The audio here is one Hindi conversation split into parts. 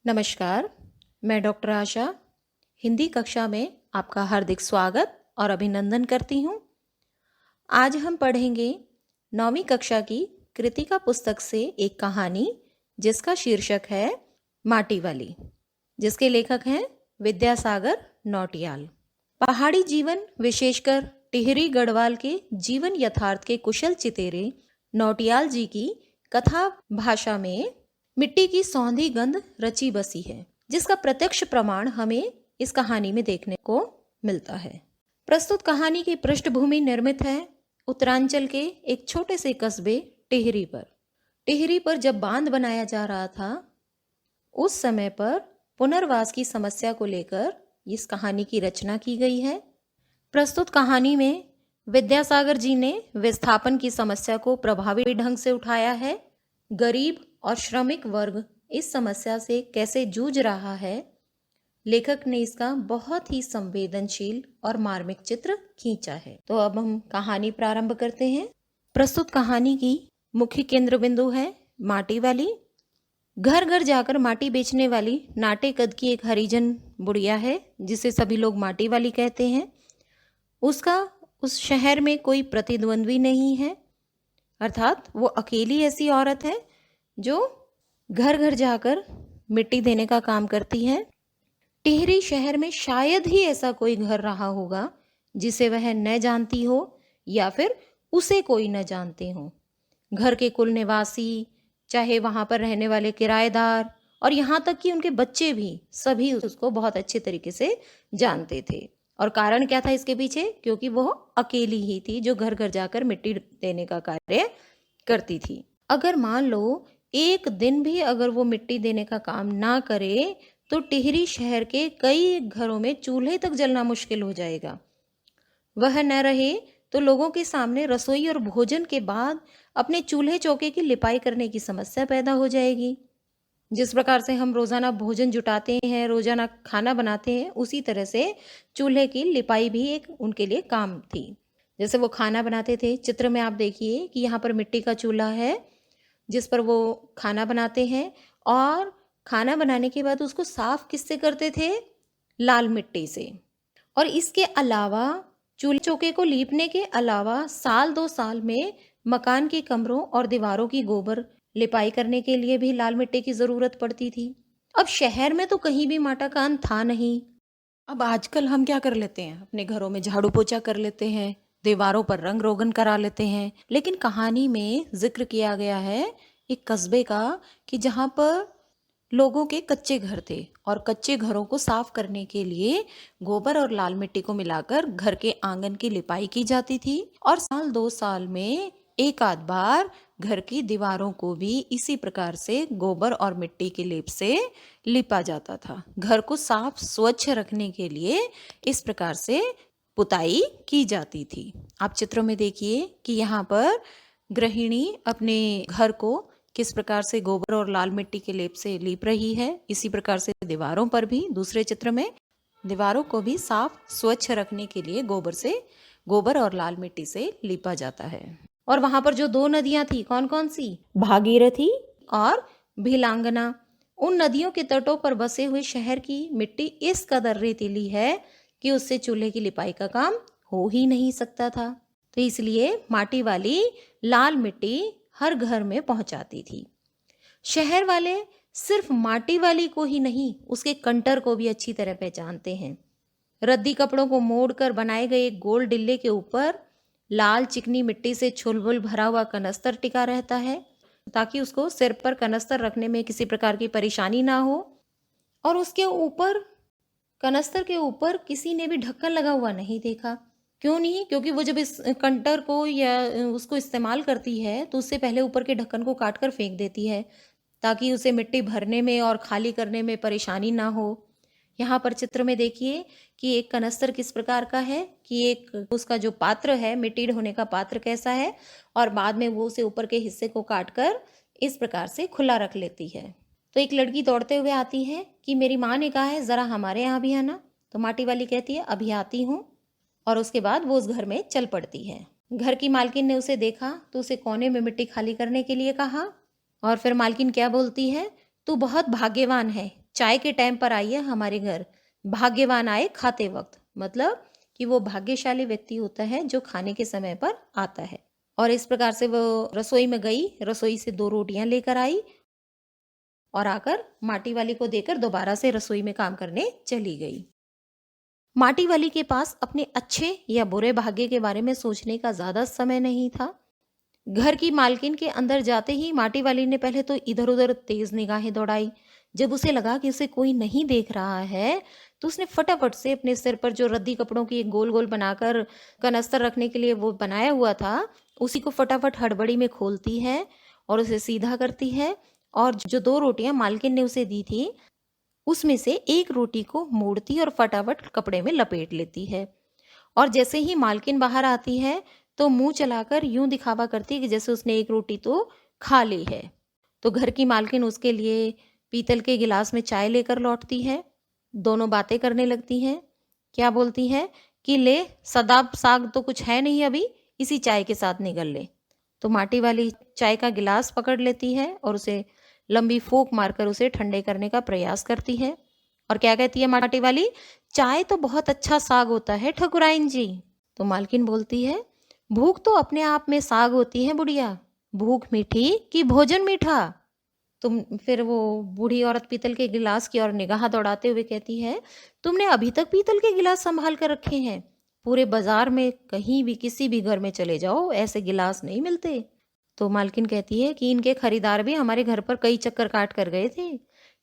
नमस्कार, मैं डॉक्टर आशा हिंदी कक्षा में आपका हार्दिक स्वागत और अभिनंदन करती हूँ। आज हम पढ़ेंगे 9वीं कक्षा की कृतिका पुस्तक से एक कहानी जिसका शीर्षक है माटी वाली, जिसके लेखक हैं विद्यासागर नौटियाल। पहाड़ी जीवन, विशेषकर टिहरी गढ़वाल के जीवन यथार्थ के कुशल चितेरे नौटियाल जी की कथा भाषा में मिट्टी की सौंधी गंध रची बसी है, जिसका प्रत्यक्ष प्रमाण हमें इस कहानी में देखने को मिलता है। प्रस्तुत कहानी की पृष्ठभूमि निर्मित है उत्तरांचल के एक छोटे से कस्बे टिहरी पर। टिहरी पर जब बांध बनाया जा रहा था, उस समय पर पुनर्वास की समस्या को लेकर इस कहानी की रचना की गई है। प्रस्तुत कहानी में विद्यासागर जी ने विस्थापन की समस्या को प्रभावी ढंग से उठाया है। गरीब और श्रमिक वर्ग इस समस्या से कैसे जूझ रहा है, लेखक ने इसका बहुत ही संवेदनशील और मार्मिक चित्र खींचा है। तो अब हम कहानी प्रारंभ करते हैं। प्रस्तुत कहानी की मुख्य केंद्र बिंदु है माटी वाली। घर घर जाकर माटी बेचने वाली नाटे कद की एक हरिजन बुढ़िया है, जिसे सभी लोग माटी वाली कहते हैं। उसका उस शहर में कोई प्रतिद्वंद्वी नहीं है, अर्थात वो अकेली ऐसी औरत है जो घर घर जाकर मिट्टी देने का काम करती है। टिहरी शहर में शायद ही ऐसा कोई घर रहा होगा जिसे वह न जानती हो या फिर उसे कोई न जानते हो। घर के कुल निवासी, चाहे वहाँ पर रहने वाले किराएदार और यहाँ तक कि उनके बच्चे भी, सभी उसको बहुत अच्छे तरीके से जानते थे। और कारण क्या था इसके पीछे? क्योंकि वो अकेली ही थी जो घर घर जाकर मिट्टी देने का कार्य करती थी। अगर मान लो एक दिन भी अगर वो मिट्टी देने का काम ना करे तो टिहरी शहर के कई घरों में चूल्हे तक जलना मुश्किल हो जाएगा। वह न रहे तो लोगों के सामने रसोई और भोजन के बाद अपने चूल्हे चौके की लिपाई करने की समस्या पैदा हो जाएगी। जिस प्रकार से हम रोजाना भोजन जुटाते हैं, रोजाना खाना बनाते हैं, उसी तरह से चूल्हे की लिपाई भी एक उनके लिए काम थी। जैसे वो खाना बनाते थे, चित्र में आप देखिए कि यहाँ पर मिट्टी का चूल्हा है जिस पर वो खाना बनाते हैं, और खाना बनाने के बाद उसको साफ किससे करते थे? लाल मिट्टी से। और इसके अलावा चूल्हे चौके को लीपने के अलावा साल 2 साल में मकान के कमरों और दीवारों की गोबर लिपाई करने के लिए भी लाल मिट्टी की जरूरत पड़ती थी। अब शहर में तो कहीं भी माटाकान था नहीं। अब आजकल हम क्या कर लेते हैं, अपने घरों में झाड़ू पोछा कर लेते हैं, दीवारों पर रंग रोगन करा लेते हैं। लेकिन कहानी में जिक्र किया गया है एक कस्बे का कि जहाँ पर लोगों के कच्चे घर थे और कच्चे घरों को साफ करने के लिए गोबर और लाल मिट्टी को मिलाकर घर के आंगन की लिपाई की जाती थी। और साल 2 साल में एक आध बार घर की दीवारों को भी इसी प्रकार से गोबर और मिट्टी के लेप से लिपा जाता था। घर को साफ स्वच्छ रखने के लिए इस प्रकार से पुताई की जाती थी। आप चित्रों में देखिए कि यहाँ पर गृहिणी अपने घर को किस प्रकार से गोबर और लाल मिट्टी के लेप से लीप रही है। इसी प्रकार से दीवारों पर भी, दूसरे चित्र में दीवारों को भी साफ स्वच्छ रखने के लिए गोबर और लाल मिट्टी से लीपा जाता है। और वहां पर जो 2 नदियां थी, कौन कौन सी? भागीरथी और भिलांगना। उन नदियों के तटों पर बसे हुए शहर की मिट्टी इस कदर रेतीली है कि उससे चूल्हे की लिपाई का काम हो ही नहीं सकता था। तो इसलिए माटी वाली लाल मिट्टी हर घर में पहुंचाती थी। शहर वाले सिर्फ माटी वाली को ही नहीं, उसके कंटर को भी अच्छी तरह पहचानते हैं। रद्दी कपड़ों को मोड़कर बनाए गए एक गोल डिल्ले के ऊपर लाल चिकनी मिट्टी से छुलबुल भरा हुआ कनस्तर टिका रहता है, ताकि उसको सिर पर कनस्तर रखने में किसी प्रकार की परेशानी ना हो। और उसके ऊपर, कनस्तर के ऊपर किसी ने भी ढक्कन लगा हुआ नहीं देखा। क्यों नहीं? क्योंकि वो जब इस कंटर को या उसको इस्तेमाल करती है तो उससे पहले ऊपर के ढक्कन को काट कर फेंक देती है, ताकि उसे मिट्टी भरने में और खाली करने में परेशानी ना हो। यहाँ पर चित्र में देखिए कि एक कनस्तर किस प्रकार का है, कि एक उसका जो पात्र है, मिट्टी ढोने का पात्र कैसा है, और बाद में वो उसे ऊपर के हिस्से को काट कर इस प्रकार से खुला रख लेती है। तो एक लड़की दौड़ते हुए आती है कि मेरी माँ ने कहा है जरा हमारे यहाँ भी आना। तो माटी वाली कहती है अभी आती हूँ, और उसके बाद वो उस घर में चल पड़ती है। घर की मालकिन ने उसे देखा तो उसे कोने में मिट्टी खाली करने के लिए कहा, और फिर मालकिन क्या बोलती है, तू बहुत भाग्यवान है चाय के टाइम पर आई है हमारे घर, भाग्यवान आए खाते वक्त। मतलब कि वो भाग्यशाली व्यक्ति होता है जो खाने के समय पर आता है। और इस प्रकार से वो रसोई में गई, रसोई से 2 रोटियां लेकर आई और आकर माटी वाली को देकर दोबारा से रसोई में काम करने चली गई। माटी वाली के पास अपने अच्छे या बुरे भाग्य के बारे में सोचने का ज्यादा समय नहीं था। घर की मालकिन के अंदर जाते ही माटी वाली ने पहले तो इधर उधर तेज निगाहें दौड़ाई। जब उसे लगा कि उसे कोई नहीं देख रहा है, तो उसने फटाफट से अपने सिर पर जो रद्दी कपड़ों की एक गोल गोल बनाकर कनस्तर रखने के लिए वो बनाया हुआ था, उसी को फटाफट हड़बड़ी में खोलती है और उसे सीधा करती है। और जो 2 रोटियां मालकिन ने उसे दी थी, उसमें से एक रोटी को मोड़ती और फटाफट कपड़े में लपेट लेती है। और जैसे ही मालकिन बाहर आती है, तो मुंह चलाकर यूं दिखावा करती है कि जैसे उसने एक रोटी तो खा ली है। तो घर की मालकिन उसके लिए पीतल के गिलास में चाय लेकर लौटती है। दोनों बातें करने लगती हैं। क्या बोलती हैं कि ले, सदाब साग तो कुछ है नहीं अभी, इसी चाय के साथ निगल ले। तो माटी वाली चाय का गिलास पकड़ लेती है और उसे लंबी फूंक मारकर उसे ठंडे करने का प्रयास करती है। और क्या कहती है माटी वाली, चाय तो बहुत अच्छा साग होता है ठकुराइन जी। तो मालकिन बोलती है, भूख तो अपने आप में साग होती है बुढ़िया, भूख मीठी कि भोजन मीठा। तुम फिर वो बूढ़ी औरत पीतल के गिलास की ओर निगाह दौड़ाते हुए कहती है, तुमने अभी तक पीतल के गिलास संभाल कर रखे हैं? पूरे बाजार में कहीं भी किसी भी घर में चले जाओ, ऐसे गिलास नहीं मिलते। तो मालकिन कहती है कि इनके खरीदार भी हमारे घर पर कई चक्कर काट कर गए थे,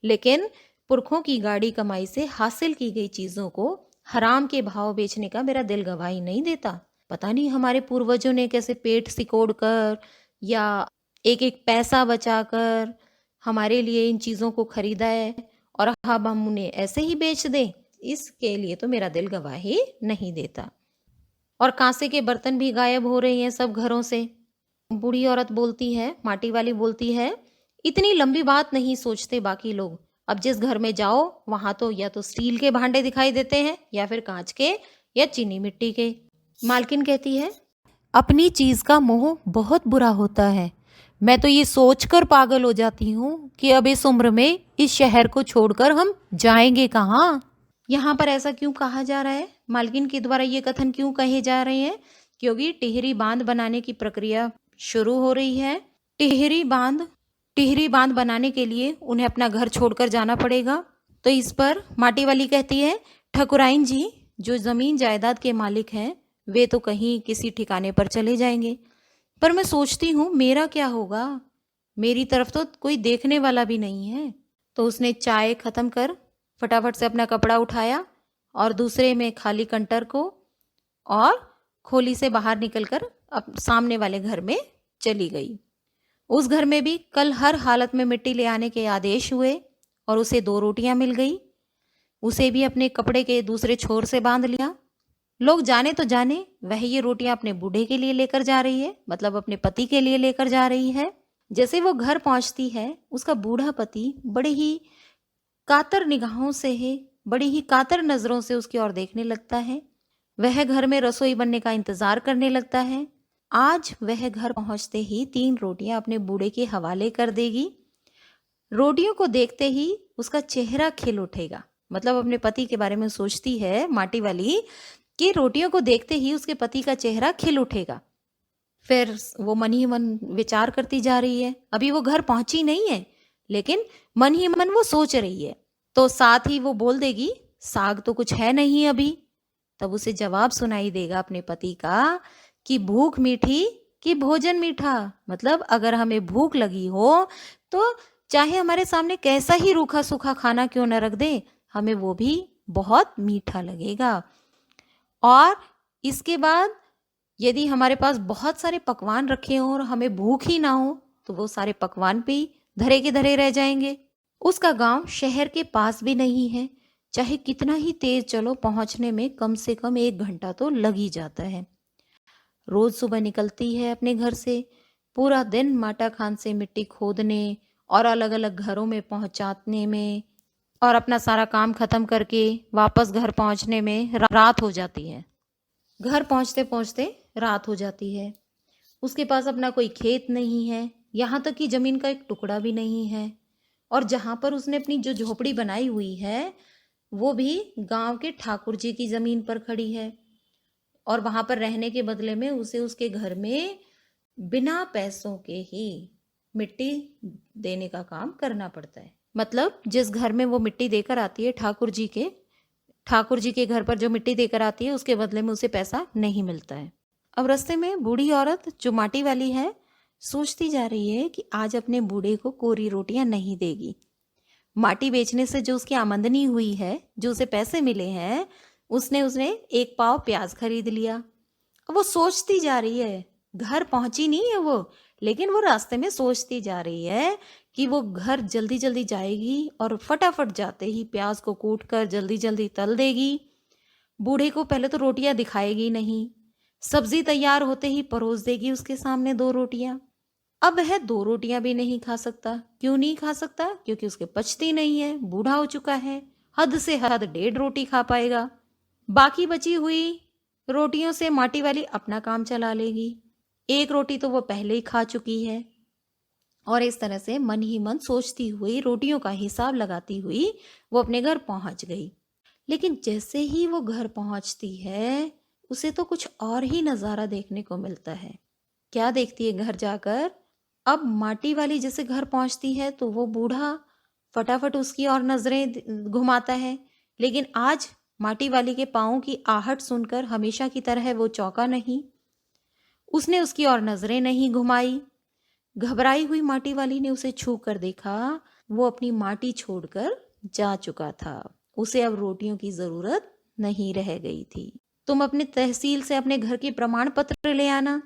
लेकिन पुरखों की गाड़ी कमाई से हासिल की गई चीजों को हराम के भाव बेचने का मेरा दिल गवाही नहीं देता। पता नहीं हमारे पूर्वजों ने कैसे पेट सिकोड़ कर या एक एक पैसा बचाकर हमारे लिए इन चीजों को खरीदा है, और अब हम उन्हें ऐसे ही बेच दें, इसके लिए तो मेरा दिल गवाही नहीं देता। और कांसे के बर्तन भी गायब हो रहे हैं सब घरों से। बूढ़ी औरत बोलती है, माटी वाली बोलती है, इतनी लंबी बात नहीं सोचते बाकी लोग। अब जिस घर में जाओ वहां तो या तो स्टील के भांडे दिखाई देते हैं, या फिर कांच के, या चीनी मिट्टी के। मालकिन कहती है, अपनी चीज का मोह बहुत बुरा होता है। मैं तो ये सोचकर पागल हो जाती हूँ कि अब इस उम्र में इस शहर को छोड़कर हम जाएंगे कहाँ। यहाँ पर ऐसा क्यों कहा जा रहा है, मालकिन के द्वारा ये कथन क्यों कहे जा रहे हैं? क्योंकि टिहरी बांध बनाने की प्रक्रिया शुरू हो रही है। टिहरी बांध बनाने के लिए उन्हें अपना घर छोड़कर जाना पड़ेगा। तो इस पर माटी वाली कहती है, ठकुराइन जी जो जमीन जायदाद के मालिक हैं, वे तो कहीं किसी ठिकाने पर चले जाएंगे, पर मैं सोचती हूँ मेरा क्या होगा, मेरी तरफ तो कोई देखने वाला भी नहीं है। तो उसने चाय खत्म कर फटाफट से अपना कपड़ा उठाया और दूसरे में खाली कंटर को और खोली से बाहर निकलकर अब सामने वाले घर में चली गई। उस घर में भी कल हर हालत में मिट्टी ले आने के आदेश हुए और उसे 2 रोटियां मिल गई। उसे भी अपने कपड़े के दूसरे छोर से बांध लिया। लोग जाने तो जाने, वह ये रोटियां अपने बूढ़े के लिए लेकर जा रही है, मतलब अपने पति के लिए लेकर जा रही है। जैसे वो घर पहुंचती है, उसका बूढ़ा पति बड़े ही कातर निगाहों से है, बड़ी ही कातर नजरों से उसकी ओर देखने लगता है। वह घर में रसोई बनने का इंतजार करने लगता है। आज वह घर पहुंचते ही 3 रोटियां अपने बूढ़े के हवाले कर देगी। रोटियों को देखते ही उसका चेहरा खिल उठेगा। मतलब अपने पति के बारे में सोचती है माटी वाली कि रोटियों को देखते ही उसके पति का चेहरा खिल उठेगा। फिर वो मन ही मन विचार करती जा रही है। अभी वो घर पहुंची नहीं है, लेकिन मन ही मन वो सोच रही है। तो साथ ही वो बोल देगी, साग तो कुछ है नहीं अभी। तब उसे जवाब सुनाई देगा अपने पति का कि भूख मीठी कि भोजन मीठा। मतलब अगर हमें भूख लगी हो तो चाहे हमारे सामने कैसा ही रूखा सूखा खाना क्यों न रख दे, हमें वो भी बहुत मीठा लगेगा। और इसके बाद यदि हमारे पास बहुत सारे पकवान रखे हों और हमें भूख ही ना हो, तो वो सारे पकवान भी धरे के धरे रह जाएंगे। उसका गांव शहर के पास भी नहीं है, चाहे कितना ही तेज चलो पहुंचने में कम से कम 1 घंटा तो लग ही जाता है। रोज सुबह निकलती है अपने घर से, पूरा दिन माटा खान से मिट्टी खोदने और अलग अलग घरों में पहुंचाने में और अपना सारा काम खत्म करके वापस घर पहुंचने में रात हो जाती है। घर पहुंचते पहुंचते रात हो जाती है। उसके पास अपना कोई खेत नहीं है, यहाँ तक कि जमीन का एक टुकड़ा भी नहीं है। और जहाँ पर उसने अपनी जो झोपड़ी बनाई हुई है वो भी गांव के ठाकुर जी की जमीन पर खड़ी है, और वहां पर रहने के बदले में उसे उसके घर में बिना पैसों के ही मिट्टी देने का काम करना पड़ता है। मतलब जिस घर में वो मिट्टी देकर आती है ठाकुर जी के घर पर जो मिट्टी देकर आती है उसके बदले में उसे पैसा नहीं मिलता है। अब रास्ते में बूढ़ी औरत जो माटी वाली है सोचती जा रही है कि आज अपने बूढ़े को कोरी रोटियां नहीं देगी। माटी बेचने से जो उसकी आमदनी हुई है, जो उसे पैसे मिले हैं, उसने एक पाव प्याज खरीद लिया। अब वो सोचती जा रही है, घर पहुंची नहीं है वो, लेकिन वो रास्ते में सोचती जा रही है कि वो घर जल्दी जल्दी जाएगी और फटाफट जाते ही प्याज को कूट कर जल्दी जल्दी तल देगी। बूढ़े को पहले तो रोटियां दिखाएगी नहीं, सब्जी तैयार होते ही परोस देगी उसके सामने 2 रोटियां। अब वह 2 रोटियां भी नहीं खा सकता। क्यों नहीं खा सकता? क्योंकि उसके पचती नहीं है, बूढ़ा हो चुका है। हद से हद 1.5 रोटी खा पाएगा। बाकी बची हुई रोटियों से माटी वाली अपना काम चला लेगी। 1 रोटी तो वो पहले ही खा चुकी है। और इस तरह से मन ही मन सोचती हुई, रोटियों का हिसाब लगाती हुई वो अपने घर पहुंच गई। लेकिन जैसे ही वो घर पहुंचती है उसे तो कुछ और ही नज़ारा देखने को मिलता है। क्या देखती है घर जाकर? अब माटी वाली जैसे घर पहुंचती है तो वो बूढ़ा फटाफट उसकी और नजरें घुमाता है, लेकिन आज माटी वाली के पाँव की आहट सुनकर हमेशा की तरह वो चौंका नहीं। उसने उसकी और नजरें नहीं घुमाई। घबराई हुई माटी वाली ने उसे छू कर देखा, वो अपनी माटी छोड़कर जा चुका था। उसे अब रोटियों की जरूरत नहीं रह गई थी। तुम अपने तहसील से अपने घर के प्रमाण पत्र ले आना।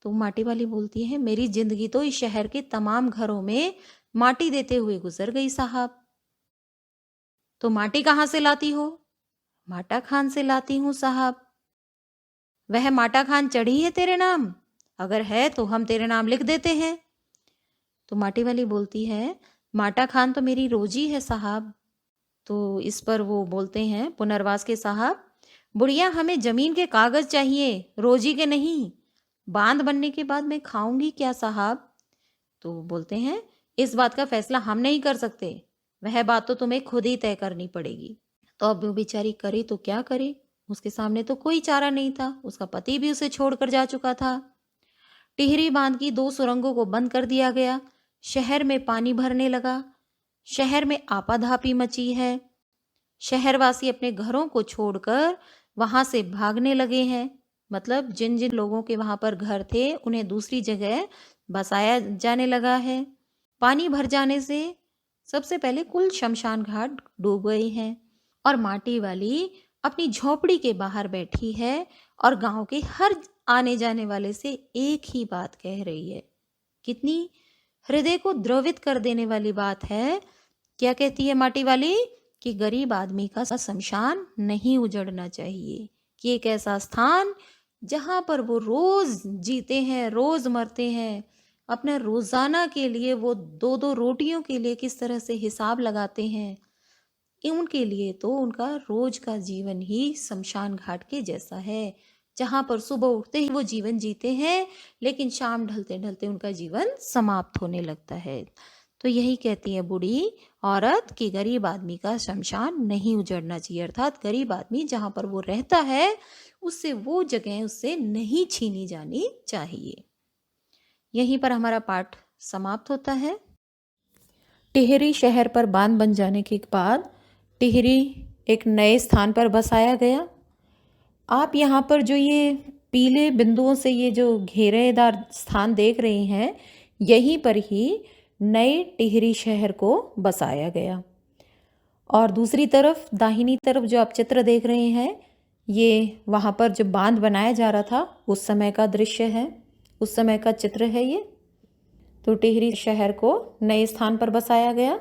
तो माटी वाली बोलती है, मेरी जिंदगी तो इस शहर के तमाम घरों में माटी देते हुए गुजर गई साहब। तो माटी कहाँ से लाती हो? माटा खान से लाती हूँ साहब। वह माटा खान चढ़ी है तेरे नाम? अगर है तो हम तेरे नाम लिख देते हैं। तो माटी वाली बोलती है, माटा खान तो मेरी रोजी है साहब। तो इस पर वो बोलते हैं पुनर्वास के साहब, बुढ़िया हमें जमीन के कागज चाहिए, रोजी के नहीं। बांध बनने के बाद मैं खाऊंगी क्या साहब? तो बोलते हैं, इस बात का फैसला हम नहीं कर सकते, वह बात तो तुम्हें खुद ही तय करनी पड़ेगी। तो अब वो बेचारी करे तो क्या करे? उसके सामने तो कोई चारा नहीं था। उसका पति भी उसे छोड़कर जा चुका था। टिहरी बांध की 2 सुरंगों को बंद कर दिया गया। शहर में पानी भरने लगा। शहर में आपाधापी मची है। शहरवासी अपने घरों को छोड़कर वहां से भागने लगे हैं। मतलब जिन जिन लोगों के वहां पर घर थे उन्हें दूसरी जगह बसाया जाने लगा है। पानी भर जाने से सबसे पहले कुल शमशान घाट डूब गए हैं और माटी वाली अपनी झोपड़ी के बाहर बैठी है और गांव के हर आने जाने वाले से एक ही बात कह रही है। कितनी हृदय को द्रवित कर देने वाली बात है। क्या कहती है माटी वाली? कि गरीब आदमी का शमशान नहीं उजड़ना चाहिए, कि एक ऐसा स्थान जहां पर वो रोज जीते हैं, रोज मरते हैं, अपने रोजाना के लिए वो 2-2 रोटियों के लिए किस तरह से हिसाब लगाते हैं, उनके लिए तो उनका रोज का जीवन ही शमशान घाट के जैसा है, जहां पर सुबह उठते ही वो जीवन जीते हैं लेकिन शाम ढलते ढलते उनका जीवन समाप्त होने लगता है। तो यही कहती है बूढ़ी औरत कि गरीब आदमी का शमशान नहीं उजड़ना चाहिए, अर्थात गरीब आदमी जहां पर वो रहता है उससे वो जगह उससे नहीं छीनी जानी चाहिए। यहीं पर हमारा पाठ समाप्त होता है। टिहरी शहर पर बांध बन जाने के बाद टिहरी एक नए स्थान पर बसाया गया। आप यहाँ पर जो ये पीले बिंदुओं से ये जो घेरेदार स्थान देख रहे हैं, यहीं पर ही नए टिहरी शहर को बसाया गया। और दूसरी तरफ दाहिनी तरफ जो आप चित्र देख रहे हैं, ये वहाँ पर जो बांध बनाया जा रहा था उस समय का दृश्य है, उस समय का चित्र है ये। तो टिहरी शहर को नए स्थान पर बसाया गया।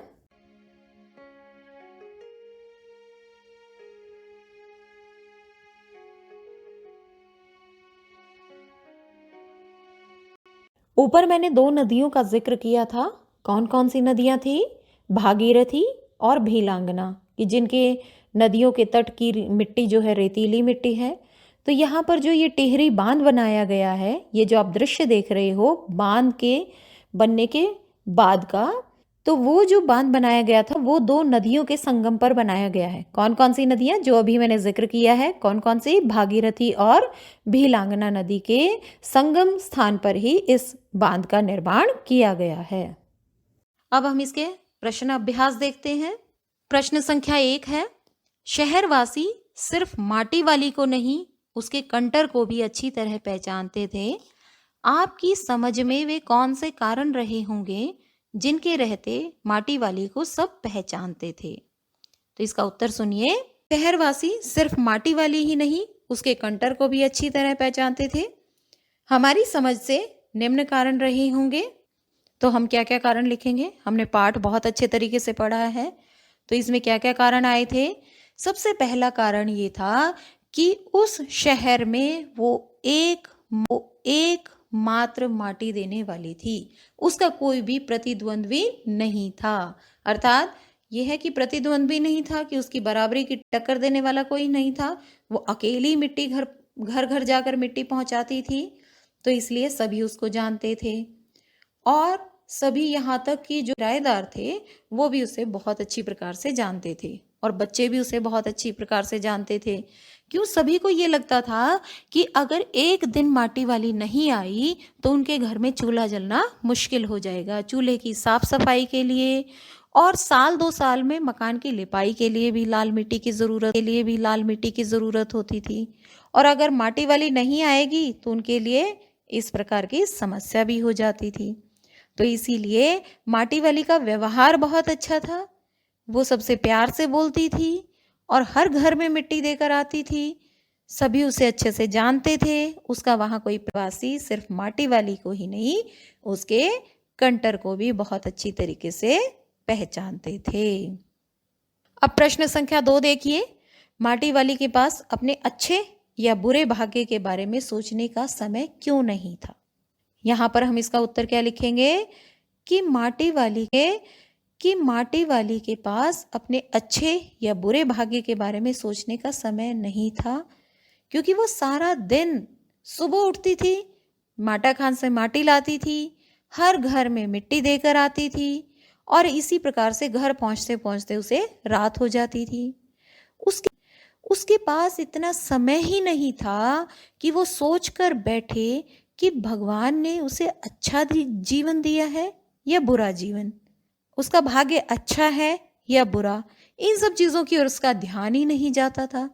ऊपर मैंने 2 नदियों का जिक्र किया था। कौन कौन सी नदियां थी? भागीरथी और भीलांगना, कि जिनके नदियों के तट की मिट्टी जो है रेतीली मिट्टी है। तो यहाँ पर जो ये टिहरी बांध बनाया गया है, ये जो आप दृश्य देख रहे हो बांध के बनने के बाद का, तो वो जो बांध बनाया गया था वो दो नदियों के संगम पर बनाया गया है। कौन कौन सी नदियां जो अभी मैंने जिक्र किया है, कौन कौन सी? भागीरथी और भीलांगना नदी के संगम स्थान पर ही इस बांध का निर्माण किया गया है। अब हम इसके प्रश्न अभ्यास देखते हैं। प्रश्न संख्या 1 है, शहरवासी सिर्फ माटी वाली को नहीं उसके कंटर को भी अच्छी तरह पहचानते थे। आपकी समझ में वे कौन से कारण रहे होंगे जिनके रहते माटी वाली को सब पहचानते थे? तो इसका उत्तर सुनिए। शहरवासी सिर्फ माटी वाली ही नहीं उसके कंटर को भी अच्छी तरह पहचानते थे। हमारी समझ से निम्न कारण रहे होंगे। तो हम क्या क्या कारण लिखेंगे? हमने पाठ बहुत अच्छे तरीके से पढ़ा है, तो इसमें क्या क्या कारण आए थे? सबसे पहला कारण ये था कि उस शहर में वो एक मात्र माटी देने वाली थी, उसका कोई भी प्रतिद्वंद्वी नहीं था। अर्थात यह है कि प्रतिद्वंद्वी नहीं था कि उसकी बराबरी की टक्कर देने वाला कोई नहीं था। वो अकेली मिट्टी घर घर जाकर मिट्टी पहुंचाती थी, तो इसलिए सभी उसको जानते थे और सभी यहाँ तक कि जो किराएदार थे वो भी उसे बहुत अच्छी प्रकार से जानते थे और बच्चे भी उसे बहुत अच्छी प्रकार से जानते थे। क्यों? सभी को ये लगता था कि अगर एक दिन माटी वाली नहीं आई तो उनके घर में चूल्हा जलना मुश्किल हो जाएगा। चूल्हे की साफ सफाई के लिए और साल 2 साल में मकान की लिपाई के लिए भी लाल मिट्टी की ज़रूरत होती थी। और अगर माटी वाली नहीं आएगी तो उनके लिए इस प्रकार की समस्या भी हो जाती थी। तो इसीलिए माटी वाली का व्यवहार बहुत अच्छा था। वो सबसे प्यार से बोलती थी और हर घर में मिट्टी देकर आती थी। सभी उसे अच्छे से जानते थे। उसका वहाँ कोई प्रवासी सिर्फ माटी वाली को ही नहीं उसके कंटर को भी बहुत अच्छी तरीके से पहचानते थे। अब प्रश्न संख्या 2 देखिए। माटी वाली के पास अपने अच्छे या बुरे भाग्य के बारे में सोचने का समय क्यों नहीं था? यहाँ पर हम इसका उत्तर क्या लिखेंगे कि माटी वाली के पास अपने अच्छे या बुरे भाग्य के बारे में सोचने का समय नहीं था, क्योंकि वो सारा दिन सुबह उठती थी, माटा खान से माटी लाती थी, हर घर में मिट्टी देकर आती थी और इसी प्रकार से घर पहुंचते पहुंचते उसे रात हो जाती थी। उसके पास इतना समय ही नहीं था कि वो सोचकर बैठे कि भगवान ने उसे अच्छा जीवन दिया है या बुरा जीवन, उसका भाग्य अच्छा है या बुरा। इन सब चीज़ों की ओर उसका ध्यान ही नहीं जाता था।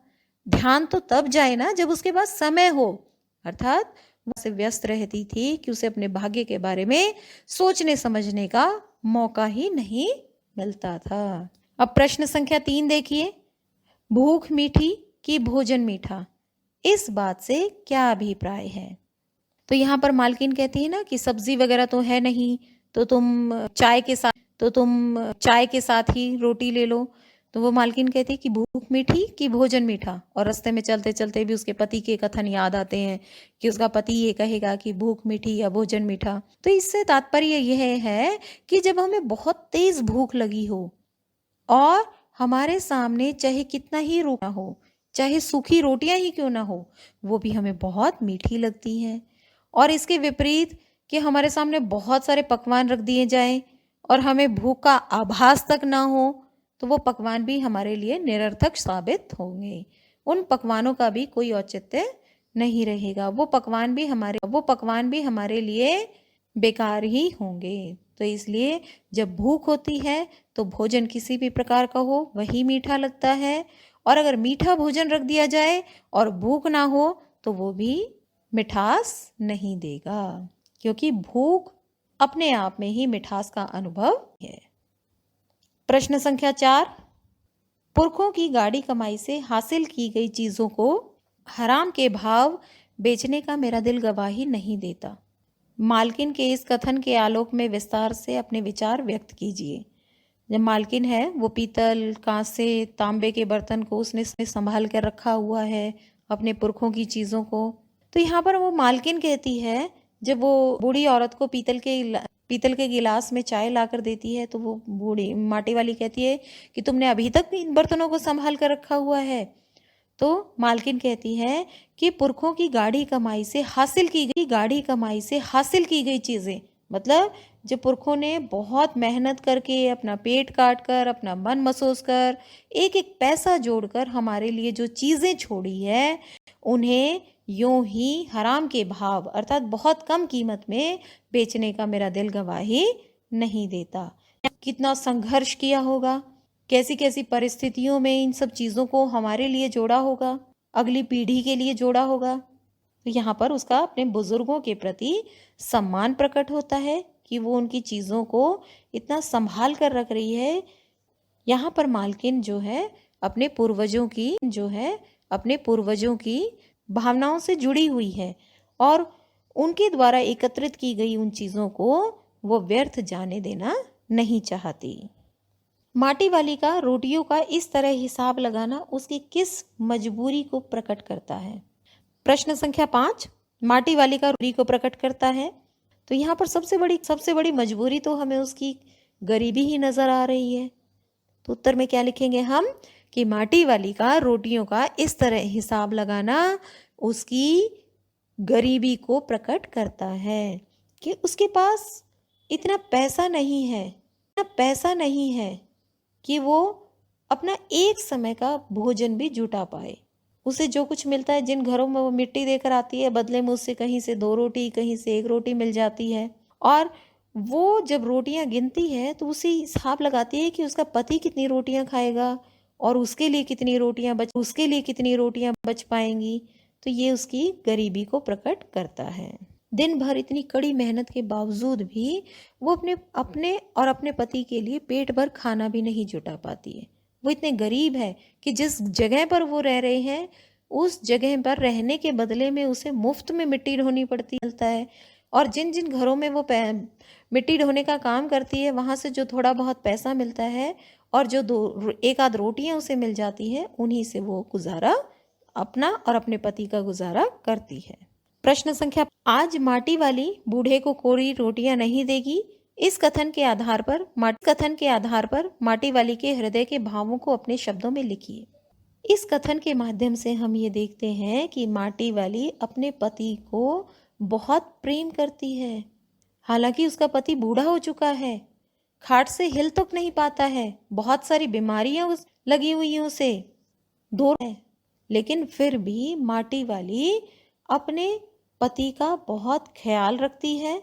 ध्यान तो तब जाए ना जब उसके पास समय हो, अर्थात वो से व्यस्त रहती थी कि उसे अपने भाग्य के बारे में सोचने समझने का मौका ही नहीं मिलता था। अब प्रश्न संख्या 3 देखिए। भूख मीठी कि भोजन मीठा, इस बात से क्या अभिप्राय है? तो यहाँ पर मालकिन कहती है ना कि सब्जी वगैरह तो है नहीं, तो तुम चाय के साथ ही रोटी ले लो। तो वो मालकिन कहती है कि भूख मीठी कि भोजन मीठा, और रास्ते में चलते चलते भी उसके पति के कथन याद आते हैं कि उसका पति ये कहेगा कि भूख मीठी या भोजन मीठा। तो इससे तात्पर्य यह है कि जब हमें बहुत तेज भूख लगी हो और हमारे सामने चाहे कितना ही रोना हो, चाहे सूखी रोटियां ही क्यों ना हो, वो भी हमें बहुत मीठी लगती हैं। और इसके विपरीत कि हमारे सामने बहुत सारे पकवान रख दिए जाएं और हमें भूख का आभास तक ना हो, तो वो पकवान भी हमारे लिए निरर्थक साबित होंगे। उन पकवानों का भी कोई औचित्य नहीं रहेगा। वो पकवान भी हमारे लिए बेकार ही होंगे। तो इसलिए जब भूख होती है तो भोजन किसी भी प्रकार का हो वही मीठा लगता है, और अगर मीठा भोजन रख दिया जाए और भूख ना हो तो वो भी मिठास नहीं देगा, क्योंकि भूख अपने आप में ही मिठास का अनुभव है। प्रश्न संख्या 4। पुरखों की गाड़ी कमाई से हासिल की गई चीज़ों को हराम के भाव बेचने का मेरा दिल गवाही नहीं देता। मालकिन के इस कथन के आलोक में विस्तार से अपने विचार व्यक्त कीजिए। जब मालकिन है वो पीतल, कांसे, तांबे के बर्तन को उसने संभाल कर रखा हुआ है, अपने पुरखों की चीज़ों को। तो यहाँ पर वो मालकिन कहती है, जब वो बूढ़ी औरत को पीतल के गिलास में चाय लाकर देती है, तो वो बूढ़ी माटी वाली कहती है कि तुमने अभी तक भी इन बर्तनों को संभाल कर रखा हुआ है। तो मालकिन कहती है कि पुरखों की गाढ़ी कमाई से हासिल की गई चीज़ें मतलब जो पुरखों ने बहुत मेहनत करके अपना पेट काट कर, अपना मन मसोस कर, एक एक पैसा जोड़कर हमारे लिए जो चीज़ें छोड़ी है, उन्हें यूं ही हराम के भाव अर्थात बहुत कम कीमत में बेचने का मेरा दिल गवाही नहीं देता। कितना संघर्ष किया होगा, कैसी कैसी परिस्थितियों में इन सब चीज़ों को हमारे लिए जोड़ा होगा, अगली पीढ़ी के लिए जोड़ा होगा। तो यहाँ पर उसका अपने बुजुर्गों के प्रति सम्मान प्रकट होता है कि वो उनकी चीज़ों को इतना संभाल कर रख रही है। यहाँ पर मालकिन जो है अपने पूर्वजों की भावनाओं से जुड़ी हुई है और उनके द्वारा एकत्रित की गई उन चीज़ों को वो व्यर्थ जाने देना नहीं चाहती। माटी वाली का रोटियों का इस तरह हिसाब लगाना उसकी किस मजबूरी को प्रकट करता है? प्रश्न संख्या 5, माटी वाली का रोटी को प्रकट करता है। तो यहाँ पर सबसे बड़ी मजबूरी तो हमें उसकी गरीबी ही नजर आ रही है। तो उत्तर में क्या लिखेंगे हम कि माटी वाली का रोटियों का इस तरह हिसाब लगाना उसकी गरीबी को प्रकट करता है कि उसके पास इतना पैसा नहीं है कि वो अपना एक समय का भोजन भी जुटा पाए। उसे जो कुछ मिलता है, जिन घरों में वो मिट्टी देकर आती है, बदले में उससे कहीं से 2 रोटी, कहीं से 1 रोटी मिल जाती है। और वो जब रोटियां गिनती है तो उसे हिसाब लगाती है कि उसका पति कितनी रोटियां खाएगा और उसके लिए कितनी रोटियां बच पाएंगी। तो ये उसकी गरीबी को प्रकट करता है। दिन भर इतनी कड़ी मेहनत के बावजूद भी वो अपने पति के लिए पेट भर खाना भी नहीं जुटा पाती है। वो इतने गरीब है कि जिस जगह पर वो रह रहे हैं उस जगह पर रहने के बदले में उसे मुफ्त में मिट्टी ढोनी पड़ती है और जिन जिन घरों में वो मिट्टी ढोने का काम करती है वहाँ से जो थोड़ा बहुत पैसा मिलता है और जो 1 आध रोटियां उसे मिल जाती है, उन्हीं से वो गुजारा अपना और अपने पति का गुजारा करती है। प्रश्न संख्या, आज माटी वाली बूढ़े को कोरी रोटियां नहीं देगी। इस कथन के आधार पर माटी वाली के हृदय के भावों को अपने शब्दों में लिखिए। इस कथन के माध्यम से हम ये देखते हैं कि माटी वाली अपने पति को बहुत प्रेम करती है। हालांकि उसका पति बूढ़ा हो चुका है, खाट से हिल तक नहीं पाता है, बहुत सारी बीमारियां लगी हुई हैं उसे, लेकिन फिर भी माटी वाली अपने पति का बहुत ख्याल रखती है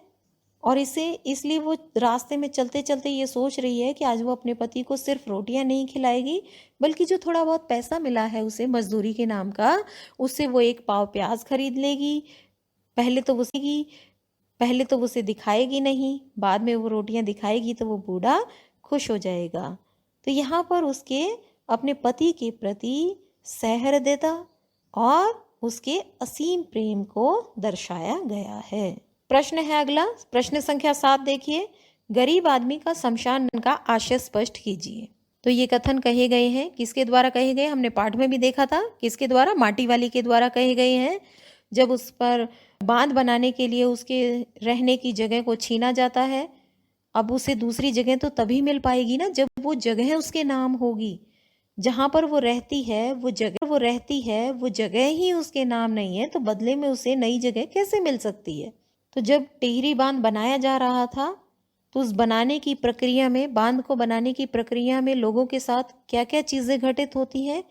और इसलिए वो रास्ते में चलते चलते ये सोच रही है कि आज वो अपने पति को सिर्फ रोटियां नहीं खिलाएगी, बल्कि जो थोड़ा बहुत पैसा मिला है उसे मजदूरी के नाम का, उससे वो 1 पाव प्याज खरीद लेगी। पहले तो वो उसे दिखाएगी नहीं, बाद में वो रोटियां दिखाएगी तो वो बूढ़ा खुश हो जाएगा। तो यहाँ पर उसके अपने पति के प्रति सहृदयता और उसके असीम प्रेम को दर्शाया गया है। प्रश्न है अगला, प्रश्न संख्या 7 देखिए। गरीब आदमी का शमशान का आशय स्पष्ट कीजिए। तो ये कथन कहे गए हैं, किसके द्वारा कहे गए? हमने पाठ में भी देखा था, किसके द्वारा? माटी वाली के द्वारा कहे गए हैं। जब उस पर बांध बनाने के लिए उसके रहने की जगह को छीना जाता है, अब उसे दूसरी जगह तो तभी मिल पाएगी ना जब वो जगह उसके नाम होगी। जहाँ पर वो रहती है वो जगह ही उसके नाम नहीं है, तो बदले में उसे नई जगह कैसे मिल सकती है? तो जब टिहरी बांध बनाया जा रहा था तो उस बांध को बनाने की प्रक्रिया में लोगों के साथ क्या क्या चीजें घटित होती है,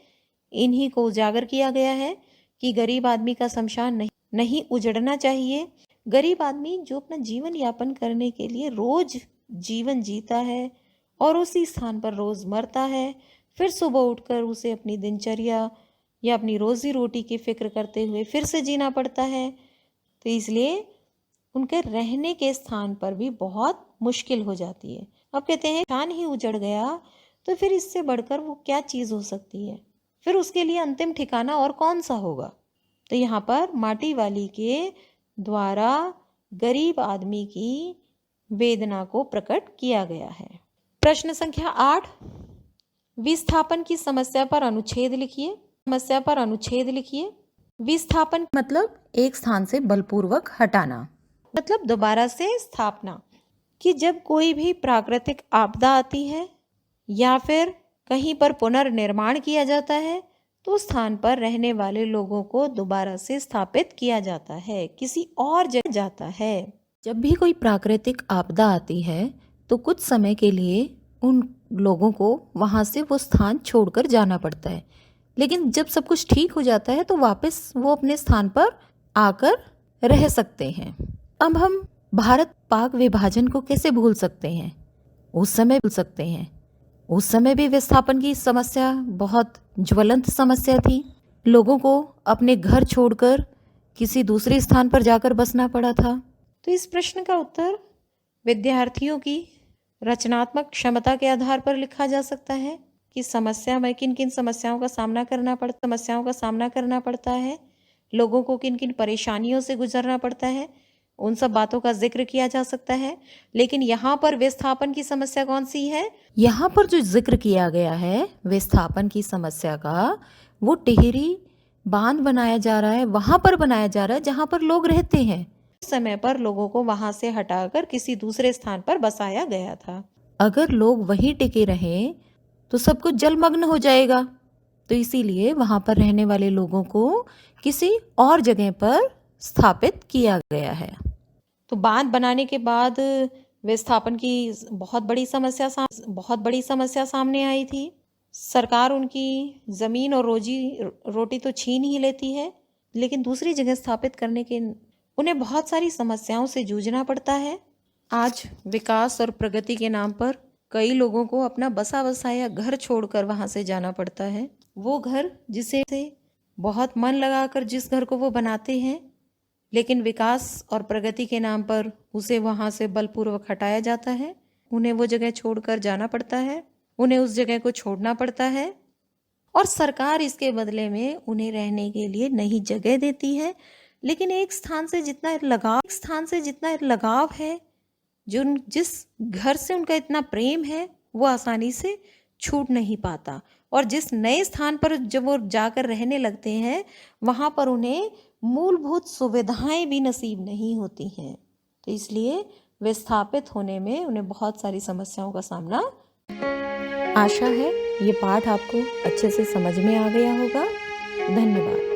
इन्हीं को उजागर किया गया है कि गरीब आदमी का शमशान नहीं उजड़ना चाहिए। गरीब आदमी जो अपना जीवन यापन करने के लिए रोज जीवन जीता है और उसी स्थान पर रोज मरता है, फिर सुबह उठकर उसे अपनी दिनचर्या या अपनी रोजी रोटी की फिक्र करते हुए फिर से जीना पड़ता है। तो इसलिए उनके रहने के स्थान पर भी बहुत मुश्किल हो जाती है। अब कहते हैं शमशान ही उजड़ गया तो फिर इससे बढ़कर वो क्या चीज हो सकती है? फिर उसके लिए अंतिम ठिकाना और कौन सा होगा? तो यहाँ पर माटी वाली के द्वारा गरीब आदमी की वेदना को प्रकट किया गया है। प्रश्न संख्या 8, विस्थापन की समस्या पर अनुच्छेद लिखिए। विस्थापन मतलब एक स्थान से बलपूर्वक हटाना, मतलब दोबारा से स्थापना। कि जब कोई भी प्राकृतिक आपदा आती है या फिर कहीं पर पुनर्निर्माण किया जाता है तो स्थान पर रहने वाले लोगों को दोबारा से स्थापित किया जाता है, किसी और जगह जाता है। जब भी कोई प्राकृतिक आपदा आती है तो कुछ समय के लिए उन लोगों को वहाँ से वो स्थान छोड़कर जाना पड़ता है, लेकिन जब सब कुछ ठीक हो जाता है तो वापस वो अपने स्थान पर आकर रह सकते हैं। अब हम भारत पाक विभाजन को कैसे भूल सकते हैं? उस समय भूल सकते हैं। उस समय भी विस्थापन की समस्या बहुत ज्वलंत समस्या थी। लोगों को अपने घर छोड़कर किसी दूसरे स्थान पर जाकर बसना पड़ा था। तो इस प्रश्न का उत्तर विद्यार्थियों की रचनात्मक क्षमता के आधार पर लिखा जा सकता है कि समस्या में किन किन समस्याओं का सामना करना पड़ता है, लोगों को किन किन परेशानियों से गुजरना पड़ता है, उन सब बातों का जिक्र किया जा सकता है। लेकिन यहाँ पर विस्थापन की समस्या कौन सी है? यहाँ पर जो जिक्र किया गया है विस्थापन की समस्या का, वो टिहरी बांध बनाया जा रहा है, वहां पर बनाया जा रहा है जहां पर लोग रहते हैं। समय पर लोगों को वहां से हटाकर किसी दूसरे स्थान पर बसाया गया था। अगर लोग वहीं टिके रहें तो सब कुछ जलमग्न हो जाएगा, तो इसीलिए वहां पर रहने वाले लोगों को किसी और जगह पर स्थापित किया गया है। तो बांध बनाने के बाद विस्थापन की बहुत बड़ी समस्या सामने आई थी। सरकार उनकी जमीन और रोटी तो छीन ही लेती है, लेकिन दूसरी जगह स्थापित करने के उन्हें बहुत सारी समस्याओं से जूझना पड़ता है। आज विकास और प्रगति के नाम पर कई लोगों को अपना बसा बसाया घर छोड़कर वहां से जाना पड़ता है। वो घर जिसे बहुत मन लगाकर जिस घर को वो बनाते हैं, लेकिन विकास और प्रगति के नाम पर उसे वहां से बलपूर्वक हटाया जाता है। उन्हें वो जगह छोड़कर जाना पड़ता है, उन्हें उस जगह को छोड़ना पड़ता है, और सरकार इसके बदले में उन्हें रहने के लिए नई जगह देती है। लेकिन एक स्थान से जितना लगाव है, जिस घर से उनका इतना प्रेम है, वो आसानी से छूट नहीं पाता। और जिस नए स्थान पर जब वो जाकर रहने लगते हैं, वहां पर उन्हें मूलभूत सुविधाएं भी नसीब नहीं होती हैं। तो इसलिए विस्थापित होने में उन्हें बहुत सारी समस्याओं का सामना। आशा है ये पाठ आपको अच्छे से समझ में आ गया होगा। धन्यवाद।